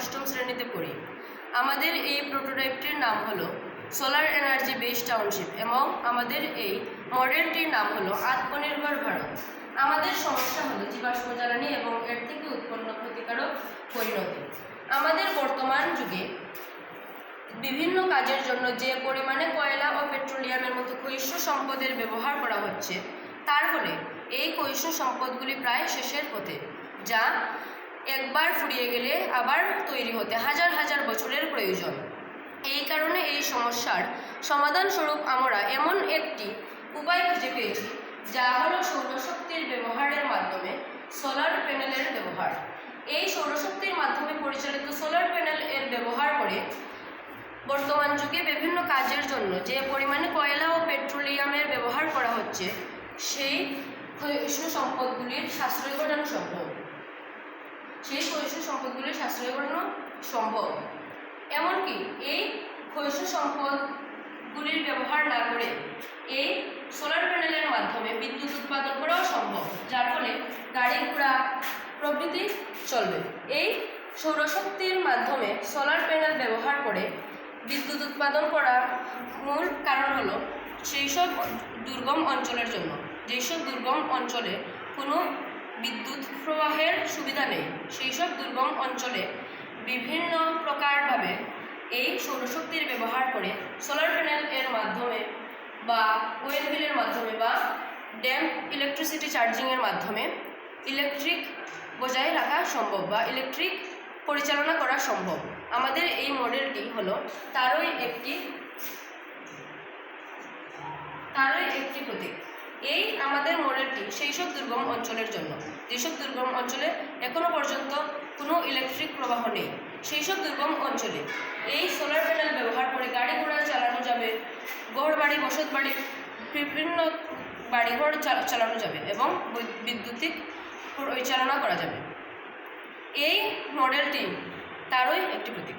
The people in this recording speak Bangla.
অষ্টম শ্রেণীতে পড়ি। আমাদের এই প্রোটোটাইপটির নাম হলো সোলার এনার্জি বেস টাউনশিপ এবং আমাদের এই মডেলটির নাম হলো আত্মনির্ভর ভারত। আমাদের সমস্যা হলো জীবাশ্ম জ্বালানি এবং এর থেকে উৎপন্ন ক্ষতিকারক পরিণতি। আমাদের বর্তমান যুগে বিভিন্ন কাজের জন্য যে পরিমাণে কয়লা ও পেট্রোলিয়ামের মতো ক্ষয়িষ্ণু সম্পদের ব্যবহার করা হচ্ছে, তার ফলে এই ক্ষয়িষ্ণু সম্পদগুলি প্রায় শেষের পথে, যা একবার ফুরিয়ে গেলে আবার তৈরি হতে হাজার হাজার বছরের প্রয়োজন। এই কারণে এই সমস্যার সমাধানস্বরূপ আমরা এমন একটি উপায় খুঁজে পেয়েছি, যা হলো সৌরশক্তির ব্যবহারের মাধ্যমে সোলার প্যানেলের ব্যবহার। এই সৌরশক্তির মাধ্যমে পরিচালিত সোলার প্যানেল এর ব্যবহার করে বর্তমান যুগে বিভিন্ন কাজের জন্য যে পরিমাণে কয়লা ও পেট্রোলিয়ামের ব্যবহার করা হচ্ছে, সেই ক্ষয়িষ্ণু সম্পদগুলির সাশ্রয় ঘটানো সম্ভব। এমনকি এই ক্ষয়িষ্ণু সম্পদগুলির ব্যবহার না করে এই সোলার প্যানেলের মাধ্যমে বিদ্যুৎ উৎপাদন করাও সম্ভব, যার ফলে গাড়ি ঘোড়া প্রভৃতি চলবে। এই সৌরশক্তির মাধ্যমে সোলার প্যানেল ব্যবহার করে বিদ্যুৎ উৎপাদন করা মূল কারণ হলো যেসব দুর্গম অঞ্চলে কোনো বিদ্যুৎ প্রবাহের সুবিধা নেই, সেই সব দুর্গম অঞ্চলে বিভিন্ন প্রকারভাবে এই সৌরশক্তির ব্যবহার করে সোলার প্যানেল এর মাধ্যমে বা ওয়েল হুইলের মাধ্যমে বা ড্যাম ইলেকট্রিসিটি চার্জিংয়ের মাধ্যমে ইলেকট্রিক বজায় রাখা সম্ভব বা ইলেকট্রিক পরিচালনা করা সম্ভব। আমাদের এই মডেলটি হলো তারই একটি প্রতীক। এই আমাদের মডেলটি সেই সব দুর্গম অঞ্চলের জন্য, যেসব দুর্গম অঞ্চলে এখনো পর্যন্ত কোনো ইলেকট্রিক প্রবাহ নেই, সেই সব দুর্গম অঞ্চলে এই সোলার প্যানেল ব্যবহার করে গাড়ি ঘোড়া চালানো যাবে, ঘর বাড়ি বসত বাড়ি বিভিন্ন বাড়িঘর চালানো যাবে এবং বিদ্যুতিক পরিচালনা করা যাবে। এই মডেলটি তারই একটি প্রতীক।